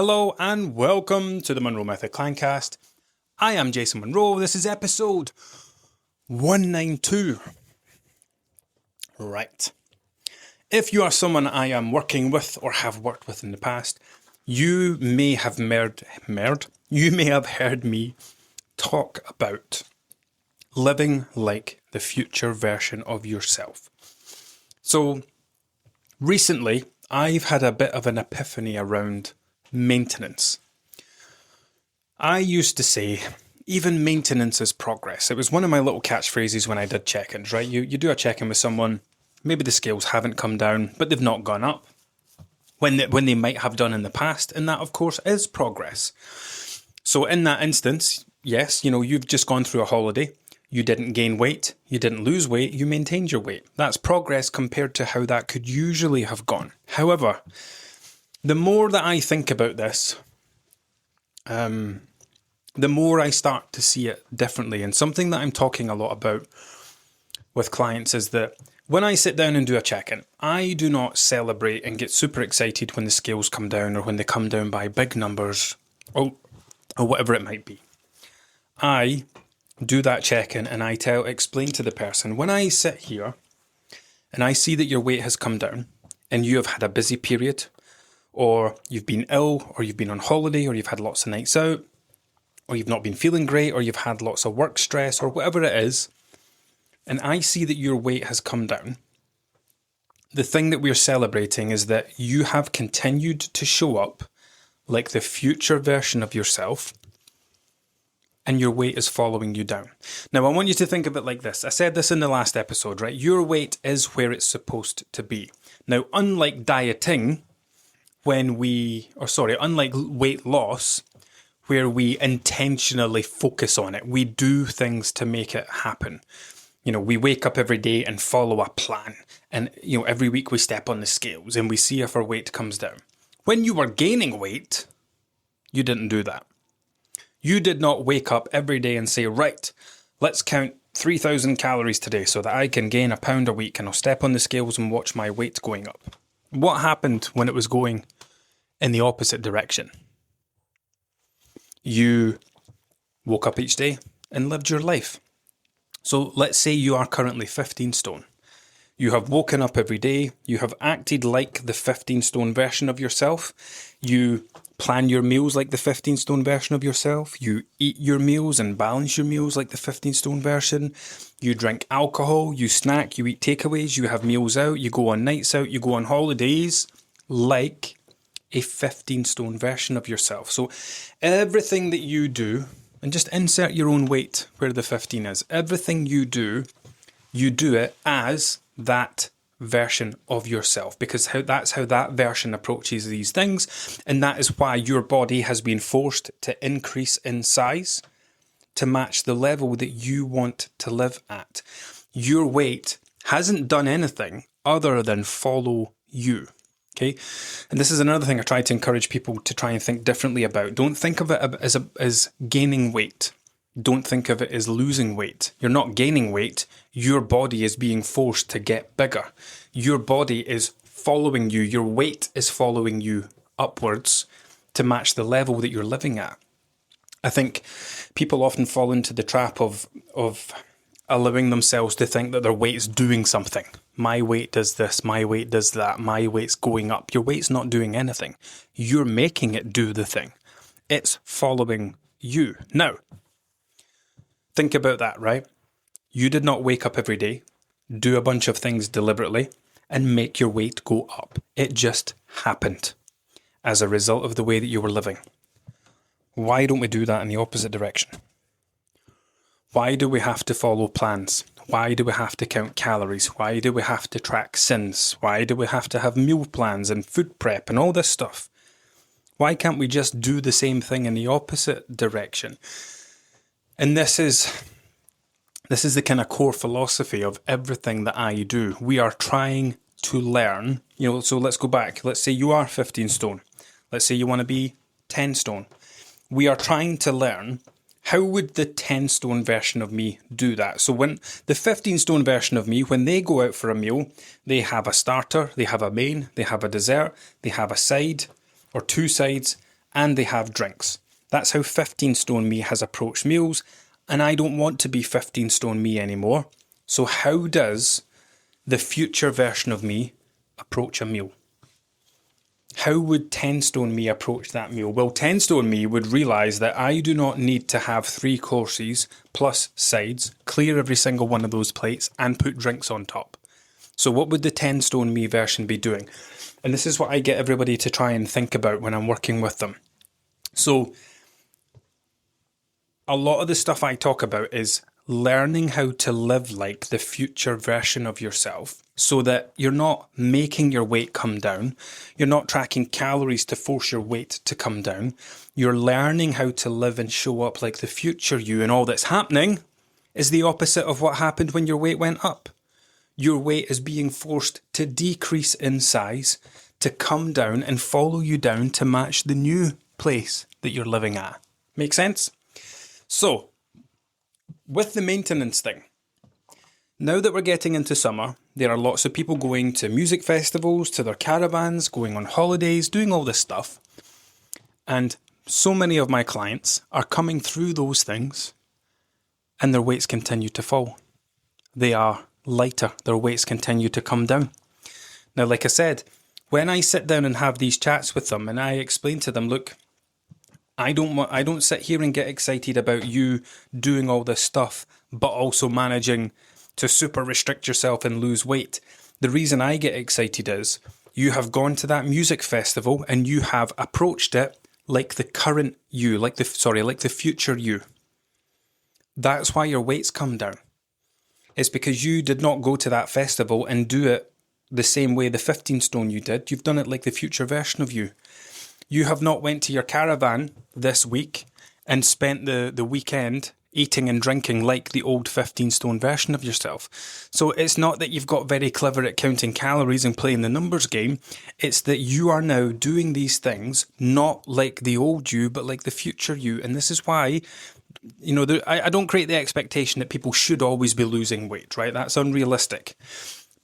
Hello and welcome to the Monroe Method Clancast. I am Jason Monroe. This is episode 192. Right. If you are someone I am working with or have worked with in the past, you may have heard me talk about living like the future version of yourself. So recently, I've had a bit of an epiphany around maintenance. I used to say, even maintenance is progress. It was one of my little catchphrases when I did check-ins, right? You do a check-in with someone, maybe the scales haven't come down, but they've not gone up when they might have done in the past, and that, of course, is progress. So in that instance, yes, you've just gone through a holiday. You didn't gain weight, you didn't lose weight, you maintained your weight. That's progress compared to how that could usually have gone. However, the more that I think about this, the more I start to see it differently. And something that I'm talking a lot about with clients is that when I sit down and do a check-in, I do not celebrate and get super excited when the scales come down or when they come down by big numbers or whatever it might be. I do that check-in and I explain to the person, when I sit here and I see that your weight has come down and you have had a busy period, or you've been ill, or you've been on holiday, or you've had lots of nights out, or you've not been feeling great, or you've had lots of work stress, or whatever it is, and I see that your weight has come down, the thing that we're celebrating is that you have continued to show up like the future version of yourself, and your weight is following you down. Now, I want you to think of it like this. I said this in the last episode, right? Your weight is where it's supposed to be. Now, unlike dieting, unlike weight loss, where we intentionally focus on it, we do things to make it happen. We wake up every day and follow a plan. And, every week we step on the scales and we see if our weight comes down. When you were gaining weight, you didn't do that. You did not wake up every day and say, right, let's count 3,000 calories today so that I can gain a pound a week and I'll step on the scales and watch my weight going up. What happened when it was going in the opposite direction? You woke up each day and lived your life. So let's say you are currently 15 stone. You have woken up every day. You have acted like the 15 stone version of yourself. You plan your meals like the 15 stone version of yourself. You eat your meals and balance your meals like the 15 stone version. You drink alcohol, you snack, you eat takeaways, you have meals out, you go on nights out, you go on holidays like a 15 stone version of yourself. So everything that you do, and just insert your own weight where the 15 is. Everything you do it as that version of yourself, because that's how that version approaches these things, and that is why your body has been forced to increase in size to match the level that you want to live at. Your weight hasn't done anything other than follow you. Okay, and this is another thing I try to encourage people to try and think differently about. Don't think of it as gaining weight. Don't think of it as losing weight. You're not gaining weight. Your body is being forced to get bigger. Your body is following you. Your weight is following you upwards to match the level that you're living at. I think people often fall into the trap of allowing themselves to think that their weight's doing something. My weight does this, my weight does that, my weight's going up. Your weight's not doing anything. You're making it do the thing. It's following you. Now, think about that, right? You did not wake up every day, do a bunch of things deliberately, and make your weight go up. It just happened as a result of the way that you were living. Why don't we do that in the opposite direction? Why do we have to follow plans? Why do we have to count calories? Why do we have to track sins? Why do we have to have meal plans and food prep and all this stuff? Why can't we just do the same thing in the opposite direction? And this is the kind of core philosophy of everything that I do. We are trying to learn, so let's go back. Let's say you are 15 stone. Let's say you want to be 10 stone. We are trying to learn, how would the 10 stone version of me do that? So when the 15 stone version of me, when they go out for a meal, they have a starter, they have a main, they have a dessert, they have a side or two sides, and they have drinks. That's how 15 stone me has approached meals, and I don't want to be 15 stone me anymore. So how does the future version of me approach a meal? How would 10 stone me approach that meal? Well, 10 stone me would realise that I do not need to have 3 courses plus sides, clear every single one of those plates, and put drinks on top. So what would the 10 stone me version be doing? And this is what I get everybody to try and think about when I'm working with them. So a lot of the stuff I talk about is learning how to live like the future version of yourself so that you're not making your weight come down. You're not tracking calories to force your weight to come down. You're learning how to live and show up like the future you, and all that's happening is the opposite of what happened when your weight went up. Your weight is being forced to decrease in size, to come down and follow you down to match the new place that you're living at. Make sense? So, with the maintenance thing, now that we're getting into summer, there are lots of people going to music festivals, to their caravans, going on holidays, doing all this stuff. And so many of my clients are coming through those things and their weights continue to fall. They are lighter, their weights continue to come down. Now, like I said, when I sit down and have these chats with them and I explain to them, look, I don't sit here and get excited about you doing all this stuff, but also managing to super restrict yourself and lose weight. The reason I get excited is you have gone to that music festival and you have approached it like the current you, like the future you. That's why your weight's come down. It's because you did not go to that festival and do it the same way the 15 stone you did. You've done it like the future version of you. You have not went to your caravan this week and spent the weekend eating and drinking like the old 15 stone version of yourself. So it's not that you've got very clever at counting calories and playing the numbers game. It's that you are now doing these things not like the old you, but like the future you. And this is why, I don't create the expectation that people should always be losing weight, right? That's unrealistic.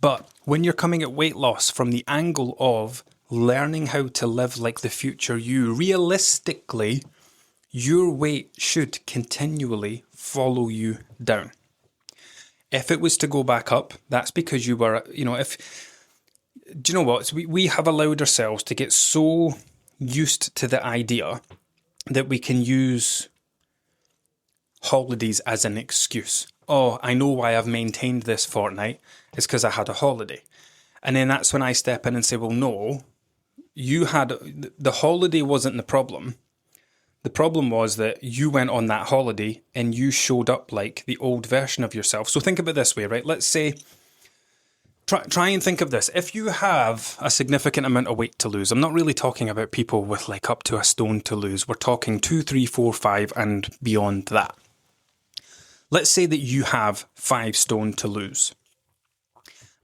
But when you're coming at weight loss from the angle of learning how to live like the future you, realistically, your weight should continually follow you down. If it was to go back up, that's because you were, do you know what? We have allowed ourselves to get so used to the idea that we can use holidays as an excuse. Oh, I know why I've maintained this fortnight. It's because I had a holiday. And then that's when I step in and say, well, no, the holiday wasn't the problem. The problem was that you went on that holiday and you showed up like the old version of yourself. So think about it this way, right? Let's say, try and think of this. If you have a significant amount of weight to lose, I'm not really talking about people with like up to a stone to lose. We're talking 2, 3, 4, 5 and beyond that. Let's say that you have 5 stone to lose.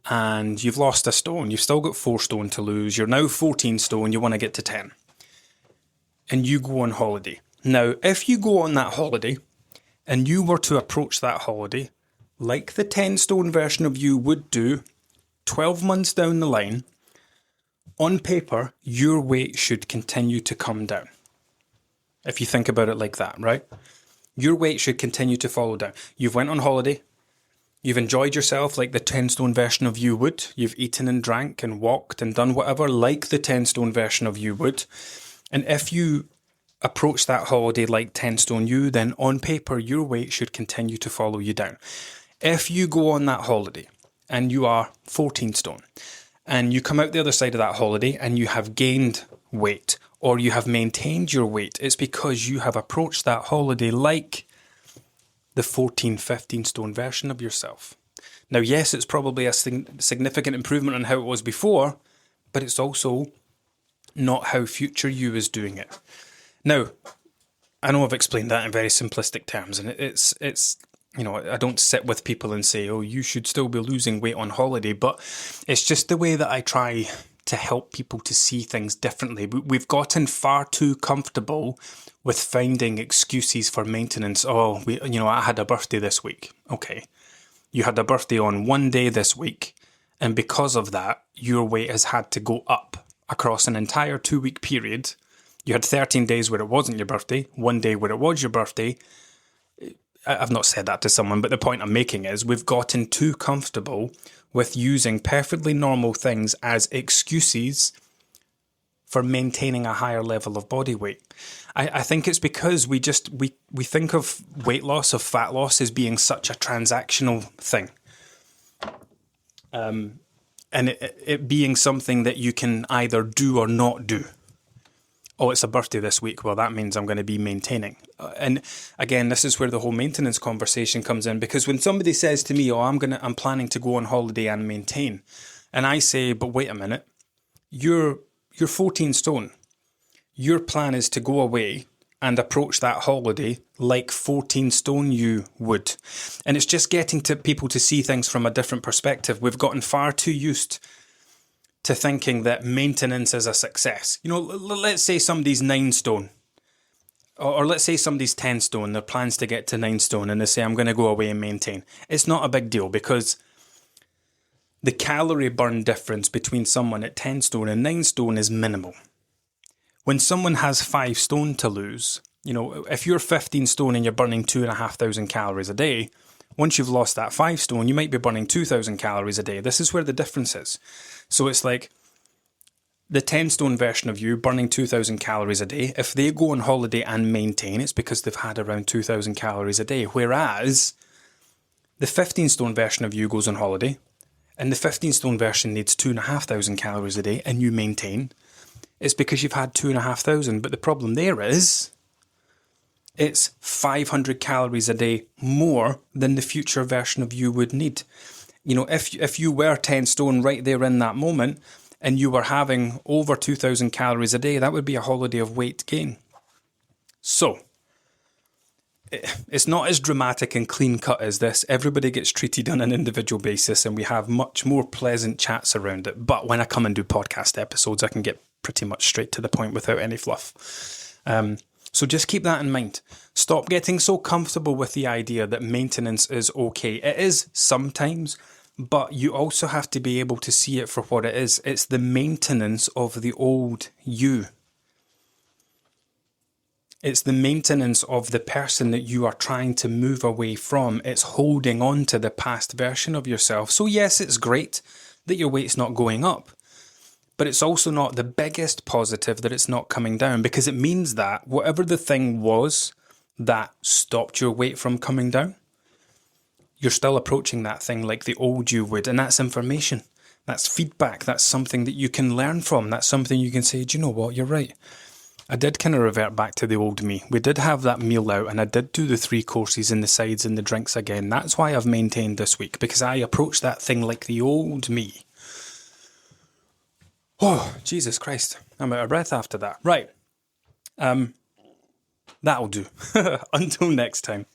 And you've lost a stone. You've still got 4 stone to lose. You're now 14 stone. You want to get to 10. And you go on holiday. Now, if you go on that holiday and you were to approach that holiday like the 10 stone version of you would do 12 months down the line, on paper, your weight should continue to come down. If you think about it like that, right? Your weight should continue to follow down. You've went on holiday. You've enjoyed yourself like the 10 stone version of you would. You've eaten and drank and walked and done whatever like the 10 stone version of you would. And if you approach that holiday like 10 stone you, then on paper, your weight should continue to follow you down. If you go on that holiday and you are 14 stone and you come out the other side of that holiday and you have gained weight or you have maintained your weight, it's because you have approached that holiday like the 14, 15 stone version of yourself. Now, yes, it's probably a significant improvement on how it was before, but it's also not how future you is doing it. Now, I know I've explained that in very simplistic terms, and it's I don't sit with people and say, oh, you should still be losing weight on holiday, but it's just the way that I try to help people to see things differently. We've gotten far too comfortable with finding excuses for maintenance. Oh, I had a birthday this week. Okay. You had a birthday on one day this week, and because of that, your weight has had to go up across an entire 2-week period You had 13 days where it wasn't your birthday, 1 day where it was your birthday. I've not said that to someone, but the point I'm making is we've gotten too comfortable with using perfectly normal things as excuses for maintaining a higher level of body weight. I think it's because we think of weight loss, of fat loss, as being such a transactional thing. And it being something that you can either do or not do. Oh, it's a birthday this week. Well, that means I'm going to be maintaining. And again, this is where the whole maintenance conversation comes in, because when somebody says to me, oh, I'm planning to go on holiday and maintain. And I say, but wait a minute, you're 14 stone. Your plan is to go away and approach that holiday like 14 stone you would. And it's just getting to people to see things from a different perspective. We've gotten far too used to thinking that maintenance is a success. You know, let's say somebody's 9 stone. Or let's say somebody's 10 stone. Their plan's to get to 9 stone and they say, I'm going to go away and maintain. It's not a big deal, because the calorie burn difference between someone at 10 stone and 9 stone is minimal. When someone has 5 stone to lose, you know, if you're 15 stone and you're burning 2,500 calories a day, once you've lost that 5 stone, you might be burning 2,000 calories a day. This is where the difference is. So it's like the 10 stone version of you burning 2,000 calories a day. If they go on holiday and maintain, it's because they've had around 2,000 calories a day. Whereas the 15 stone version of you goes on holiday and the 15 stone version needs 2,500 calories a day and you maintain. It's because you've had 2,500. But the problem there is it's 500 calories a day more than the future version of you would need. You know, if you were 10 stone right there in that moment and you were having over 2,000 calories a day, that would be a holiday of weight gain. So it's not as dramatic and clean cut as this. Everybody gets treated on an individual basis and we have much more pleasant chats around it. But when I come and do podcast episodes, I can get pretty much straight to the point without any fluff. So just keep that in mind. Stop getting so comfortable with the idea that maintenance is okay. It is sometimes, but you also have to be able to see it for what it is. It's the maintenance of the old you. It's the maintenance of the person that you are trying to move away from. It's holding on to the past version of yourself. So yes, it's great that your weight's not going up. But it's also not the biggest positive that it's not coming down, because it means that whatever the thing was that stopped your weight from coming down, you're still approaching that thing like the old you would. And that's information. That's feedback. That's something that you can learn from. That's something you can say, do you know what? You're right. I did kind of revert back to the old me. We did have that meal out and I did do the 3 courses and the sides and the drinks again. That's why I've maintained this week, because I approached that thing like the old me. Oh, Jesus Christ. I'm out of breath after that. Right. That'll do. Until next time.